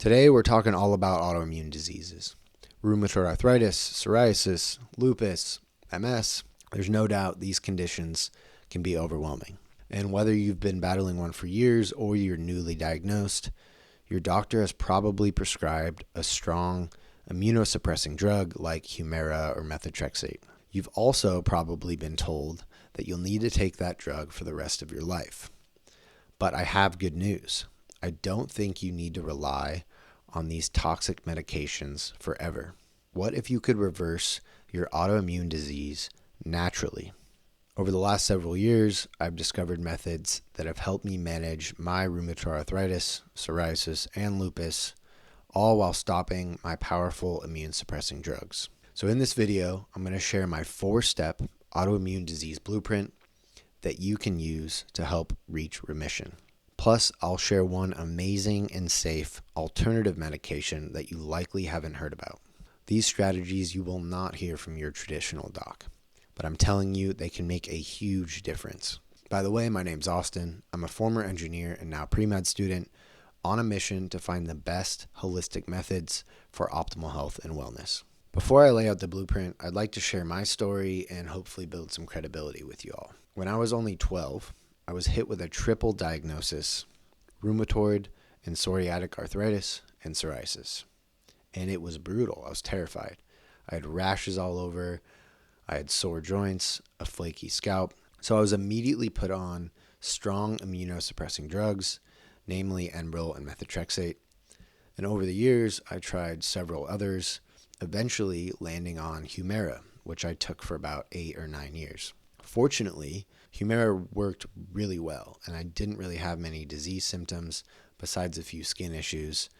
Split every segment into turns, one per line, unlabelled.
Today we're talking all about autoimmune diseases. Rheumatoid arthritis, psoriasis, lupus, MS. There's no doubt these conditions can be overwhelming. And whether you've been battling one for years or you're newly diagnosed, your doctor has probably prescribed a strong immunosuppressing drug like Humira or methotrexate. You've also probably been told that you'll need to take that drug for the rest of your life. But I have good news. I don't think you need to rely on these toxic medications forever. What if you could reverse your autoimmune disease naturally? Over the last several years, I've discovered methods that have helped me manage my rheumatoid arthritis, psoriasis, and lupus, all while stopping my powerful immune suppressing drugs. So in this video, I'm going to share my 4-step autoimmune disease blueprint that you can use to help reach remission. Plus, I'll share one amazing and safe alternative medication that you likely haven't heard about. These strategies you will not hear from your traditional doc, but I'm telling you they can make a huge difference. By the way, my name's Austin. I'm a former engineer and now pre-med student on a mission to find the best holistic methods for optimal health and wellness. Before I lay out the blueprint, I'd like to share my story and hopefully build some credibility with you all. When I was only 12, I was hit with a triple diagnosis: rheumatoid and psoriatic arthritis and psoriasis. And it was brutal. I was terrified. I had rashes all over. I had sore joints, a flaky scalp. So I was immediately put on strong immunosuppressing drugs, namely Enbrel and methotrexate. And over the years, I tried several others, eventually landing on Humira, which I took for about 8 or 9 years. Fortunately, Humira worked really well, and I didn't really have many disease symptoms besides a few skin issues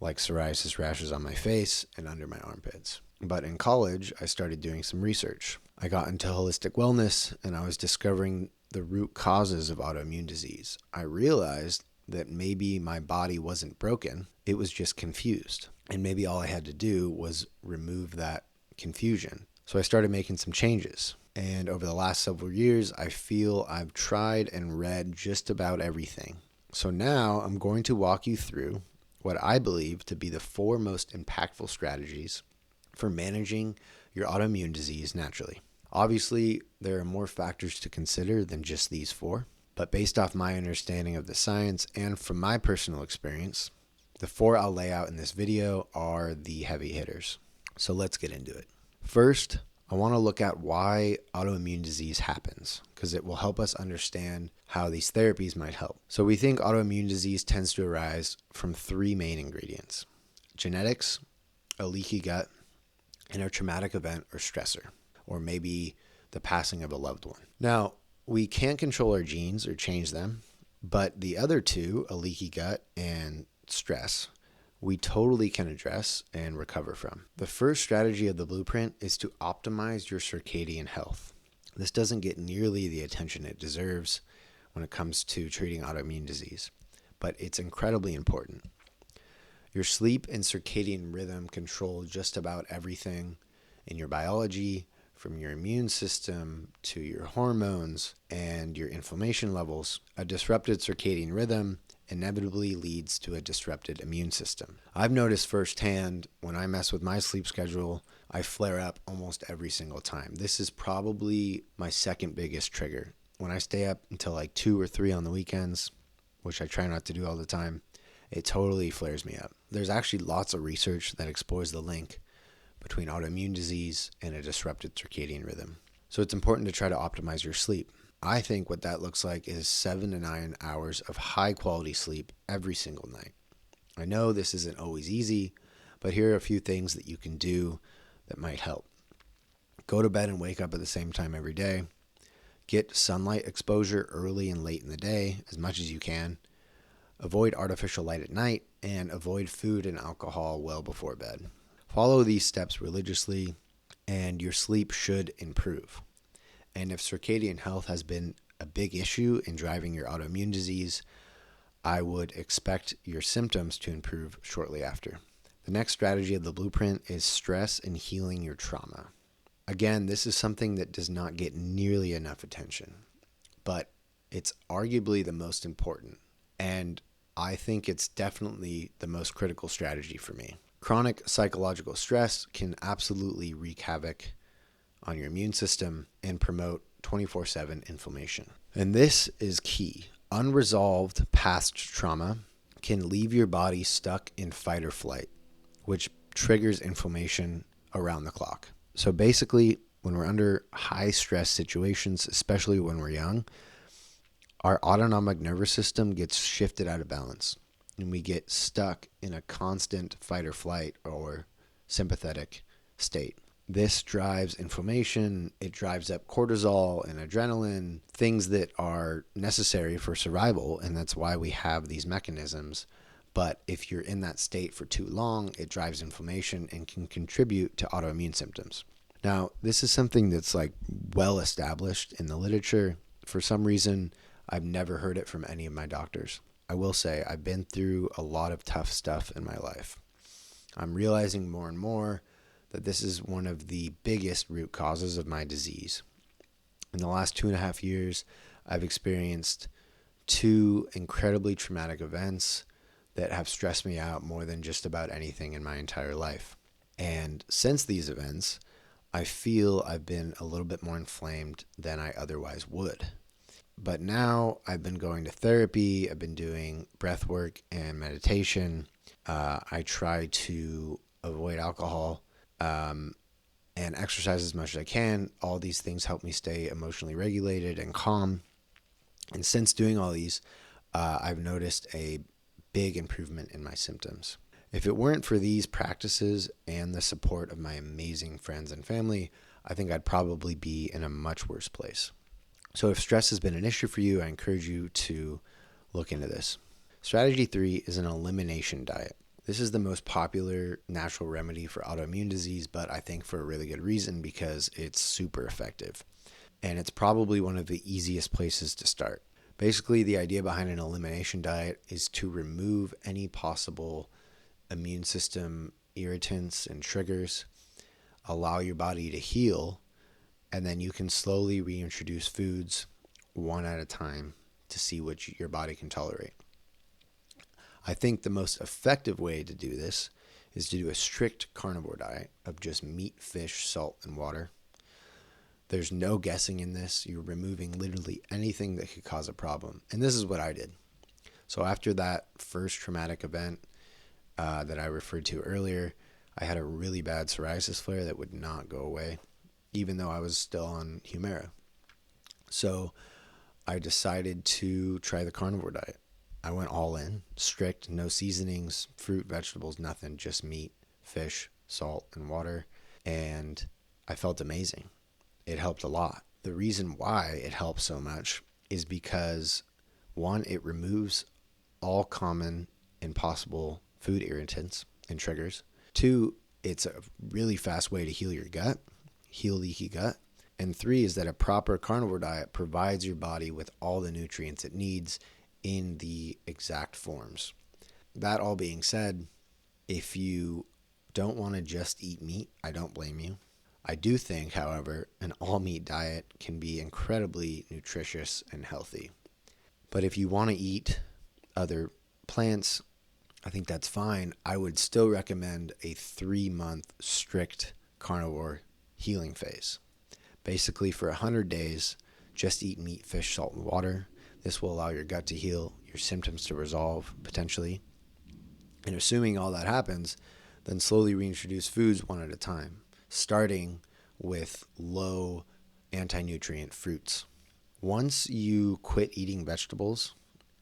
like psoriasis rashes on my face and under my armpits. But in college, I started doing some research. I got into holistic wellness, and I was discovering the root causes of autoimmune disease. I realized that maybe my body wasn't broken, it was just confused. And maybe all I had to do was remove that confusion. So I started making some changes. And over the last several years, I feel I've tried and read just about everything. So now I'm going to walk you through what I believe to be the 4 most impactful strategies for managing your autoimmune disease naturally. Obviously, there are more factors to consider than just these 4, but based off my understanding of the science and from my personal experience, the 4 I'll lay out in this video are the heavy hitters. So let's get into it. First, I want to look at why autoimmune disease happens, because it will help us understand how these therapies might help. So we think autoimmune disease tends to arise from 3 main ingredients: genetics, a leaky gut, and a traumatic event or stressor, or maybe the passing of a loved one. Now, we can't control our genes or change them, but the other 2, a leaky gut and stress, we totally can address and recover from. The first strategy of the blueprint is to optimize your circadian health. This doesn't get nearly the attention it deserves when it comes to treating autoimmune disease, but it's incredibly important. Your sleep and circadian rhythm control just about everything in your biology, from your immune system to your hormones and your inflammation levels. A disrupted circadian rhythm inevitably leads to a disrupted immune system. I've noticed firsthand when I mess with my sleep schedule, I flare up almost every single time. This is probably my second biggest trigger. When I stay up until like 2 or 3 on the weekends, which I try not to do all the time, it totally flares me up. There's actually lots of research that explores the link between autoimmune disease and a disrupted circadian rhythm. So it's important to try to optimize your sleep. I think what that looks like is 7 to 9 hours of high quality sleep every single night. I know this isn't always easy, but here are a few things that you can do that might help. Go to bed and wake up at the same time every day. Get sunlight exposure early and late in the day as much as you can. Avoid artificial light at night and avoid food and alcohol well before bed. Follow these steps religiously and your sleep should improve. And if circadian health has been a big issue in driving your autoimmune disease, I would expect your symptoms to improve shortly after. The next strategy of the blueprint is stress and healing your trauma. Again, this is something that does not get nearly enough attention, but it's arguably the most important. And I think it's definitely the most critical strategy for me. Chronic psychological stress can absolutely wreak havoc on your immune system and promote 24/7 inflammation. And this is key. Unresolved past trauma can leave your body stuck in fight or flight, which triggers inflammation around the clock. So basically, when we're under high stress situations, especially when we're young, our autonomic nervous system gets shifted out of balance and we get stuck in a constant fight or flight or sympathetic state. This drives inflammation, it drives up cortisol and adrenaline, things that are necessary for survival, and that's why we have these mechanisms. But if you're in that state for too long, it drives inflammation and can contribute to autoimmune symptoms. Now, this is something that's like well established in the literature. For some reason, I've never heard it from any of my doctors. I will say I've been through a lot of tough stuff in my life. I'm realizing more and more that this is one of the biggest root causes of my disease. In the last 2.5 years, I've experienced 2 incredibly traumatic events that have stressed me out more than just about anything in my entire life. And since these events, I feel I've been a little bit more inflamed than I otherwise would. But now I've been going to therapy, I've been doing breath work and meditation. I try to avoid alcohol and exercise as much as I can. All these things help me stay emotionally regulated and calm. And since doing all these, I've noticed a big improvement in my symptoms. If it weren't for these practices and the support of my amazing friends and family, I think I'd probably be in a much worse place. So if stress has been an issue for you, I encourage you to look into this. Strategy 3 is an elimination diet. This is the most popular natural remedy for autoimmune disease, but I think for a really good reason, because it's super effective. And it's probably one of the easiest places to start. Basically, the idea behind an elimination diet is to remove any possible immune system irritants and triggers, allow your body to heal, and then you can slowly reintroduce foods one at a time to see what your body can tolerate. I think the most effective way to do this is to do a strict carnivore diet of just meat, fish, salt, and water. There's no guessing in this. You're removing literally anything that could cause a problem. And this is what I did. So after that first traumatic event that I referred to earlier, I had a really bad psoriasis flare that would not go away, even though I was still on Humira. So I decided to try the carnivore diet. I went all in, strict, no seasonings, fruit, vegetables, nothing, just meat, fish, salt, and water. And I felt amazing. It helped a lot. The reason why it helps so much is because, 1, it removes all common and possible food irritants and triggers. 2, it's a really fast way to heal your gut, heal leaky gut. And 3 is that a proper carnivore diet provides your body with all the nutrients it needs in the exact forms. That all being said, if you don't want to just eat meat, I don't blame you. I do think, however, an all-meat diet can be incredibly nutritious and healthy. But if you want to eat other plants, I think that's fine. I would still recommend a 3-month strict carnivore healing phase. Basically, for 100 days, just eat meat, fish, salt, and water. This will allow your gut to heal, your symptoms to resolve, potentially. And assuming all that happens, then slowly reintroduce foods one at a time, starting with low anti-nutrient fruits. Once you quit eating vegetables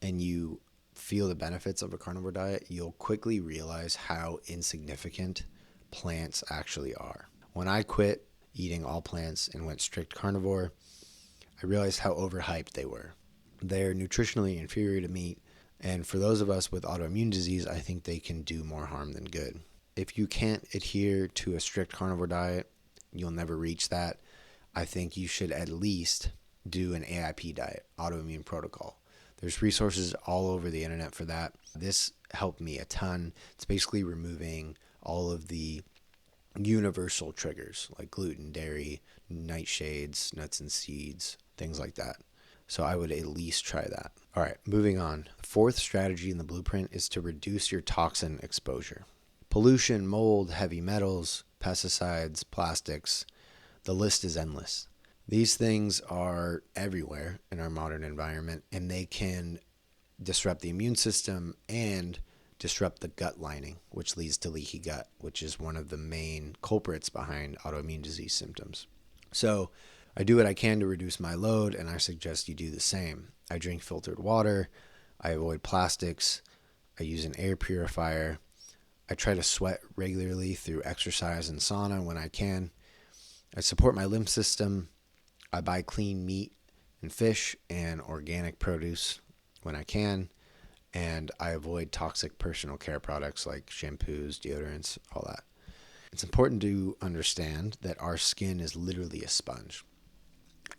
and you feel the benefits of a carnivore diet, you'll quickly realize how insignificant plants actually are. When I quit eating all plants and went strict carnivore, I realized how overhyped they were. They're nutritionally inferior to meat, and for those of us with autoimmune disease, I think they can do more harm than good. If you can't adhere to a strict carnivore diet, you'll never reach that. I think you should at least do an AIP diet, autoimmune protocol. There's resources all over the internet for that. This helped me a ton. It's basically removing all of the universal triggers like gluten, dairy, nightshades, nuts and seeds, things like that. So I would at least try that. All right, moving on. The fourth strategy in the blueprint is to reduce your toxin exposure. Pollution, mold, heavy metals, pesticides, plastics, the list is endless. These things are everywhere in our modern environment, and they can disrupt the immune system and disrupt the gut lining, which leads to leaky gut, which is one of the main culprits behind autoimmune disease symptoms. So I do what I can to reduce my load, and I suggest you do the same. I drink filtered water. I avoid plastics. I use an air purifier. I try to sweat regularly through exercise and sauna when I can. I support my lymph system. I buy clean meat and fish and organic produce when I can. And I avoid toxic personal care products like shampoos, deodorants, all that. It's important to understand that our skin is literally a sponge.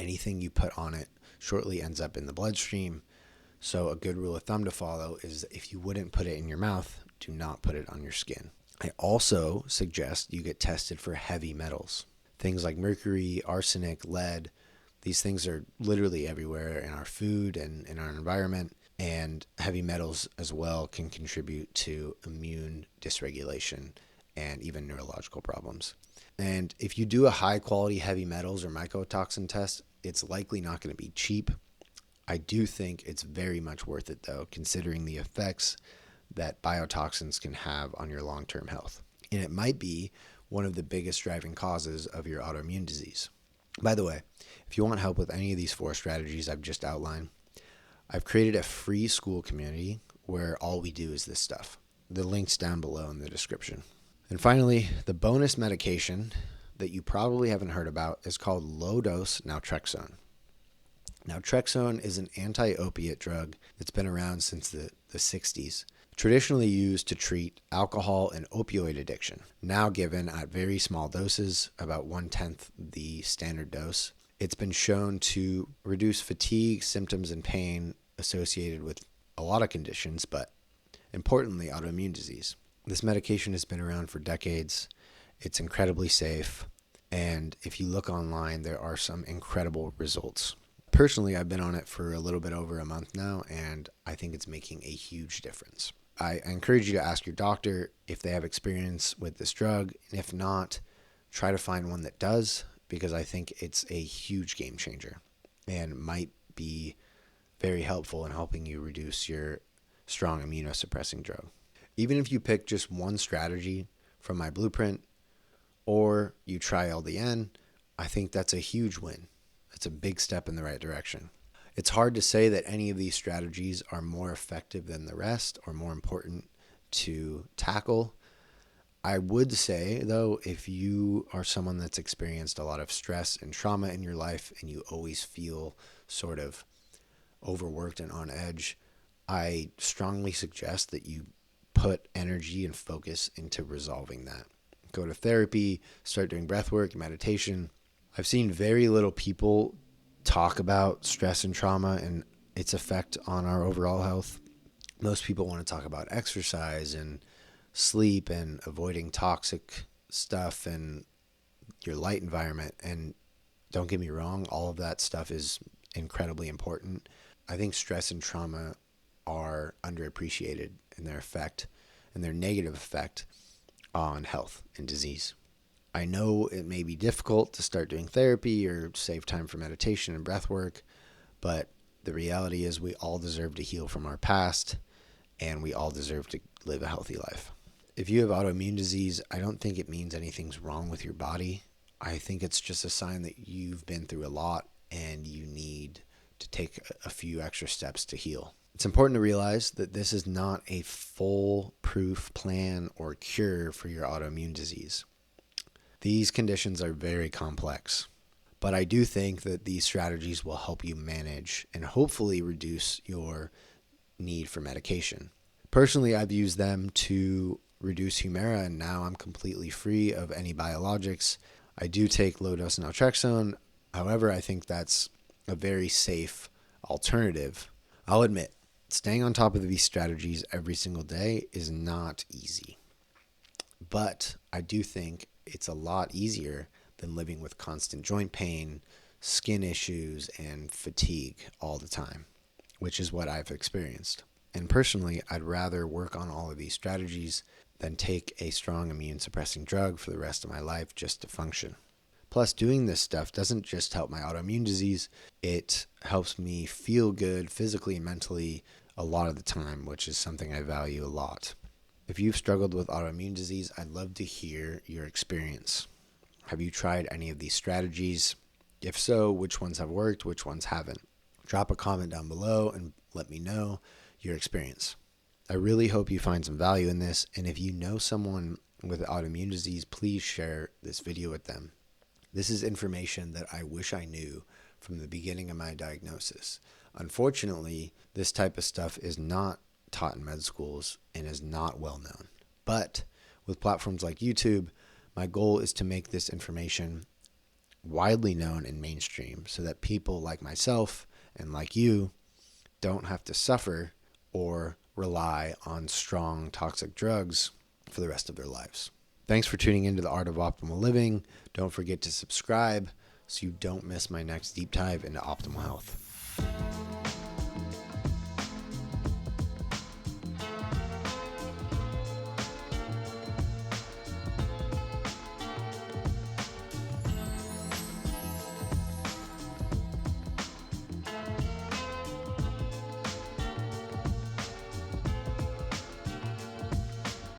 Anything you put on it shortly ends up in the bloodstream. So a good rule of thumb to follow is if you wouldn't put it in your mouth, do not put it on your skin. I also suggest you get tested for heavy metals. Things like mercury, arsenic, lead. These things are literally everywhere in our food and in our environment. And heavy metals as well can contribute to immune dysregulation and even neurological problems. And if you do a high quality heavy metals or mycotoxin test, it's likely not going to be cheap. I do think it's very much worth it though, considering the effects that biotoxins can have on your long-term health. And it might be one of the biggest driving causes of your autoimmune disease. By the way, if you want help with any of these 4 strategies I've just outlined, I've created a free school community where all we do is this stuff. The link's down below in the description. And finally, the bonus medication that you probably haven't heard about is called low-dose naltrexone. Naltrexone is an anti-opiate drug that's been around since the 60s, traditionally used to treat alcohol and opioid addiction, now given at very small doses, about 1/10 the standard dose. It's been shown to reduce fatigue, symptoms, and pain associated with a lot of conditions, but importantly, autoimmune disease. This medication has been around for decades. It's incredibly safe. And if you look online, there are some incredible results. Personally, I've been on it for a little bit over a month now, and I think it's making a huge difference. I encourage you to ask your doctor if they have experience with this drug. And if not, try to find one that does, because I think it's a huge game changer and might be very helpful in helping you reduce your strong immunosuppressing drug. Even if you pick just one strategy from my blueprint or you try LDN, I think that's a huge win. It's a big step in the right direction. It's hard to say that any of these strategies are more effective than the rest or more important to tackle. I would say, though, if you are someone that's experienced a lot of stress and trauma in your life and you always feel sort of overworked and on edge, I strongly suggest that you put energy and focus into resolving that. Go to therapy, start doing breath work, meditation. I've seen very little people talk about stress and trauma and its effect on our overall health. Most people want to talk about exercise and sleep and avoiding toxic stuff and your light environment. And don't get me wrong, all of that stuff is incredibly important. I think stress and trauma are underappreciated in their effect and their negative effect on health and disease. I know it may be difficult to start doing therapy or save time for meditation and breath work, but the reality is we all deserve to heal from our past and we all deserve to live a healthy life. If you have autoimmune disease, I don't think it means anything's wrong with your body. I think it's just a sign that you've been through a lot and you need to take a few extra steps to heal. It's important to realize that this is not a foolproof plan or cure for your autoimmune disease. These conditions are very complex, but I do think that these strategies will help you manage and hopefully reduce your need for medication. Personally, I've used them to reduce Humira, and now I'm completely free of any biologics. I do take low-dose naltrexone. However, I think that's a very safe alternative. I'll admit, staying on top of these strategies every single day is not easy, but I do think it's a lot easier than living with constant joint pain, skin issues, and fatigue all the time. which is what I've experienced. And personally, I'd rather work on all of these strategies than take a strong immune suppressing drug for the rest of my life just to function. Plus, doing this stuff doesn't just help my autoimmune disease, it helps me feel good physically and mentally a lot of the time, which is something I value a lot. If you've struggled with autoimmune disease, I'd love to hear your experience. Have you tried any of these strategies? If so, which ones have worked, which ones haven't? Drop a comment down below and let me know your experience. I really hope you find some value in this, and if you know someone with autoimmune disease, please share this video with them. This is information that I wish I knew from the beginning of my diagnosis. Unfortunately, this type of stuff is not taught in med schools and is not well known. But with platforms like YouTube, my goal is to make this information widely known and mainstream so that people like myself and like you don't have to suffer or rely on strong toxic drugs for the rest of their lives. Thanks for tuning into The Art of Optimal Living. Don't forget to subscribe so you don't miss my next deep dive into optimal health.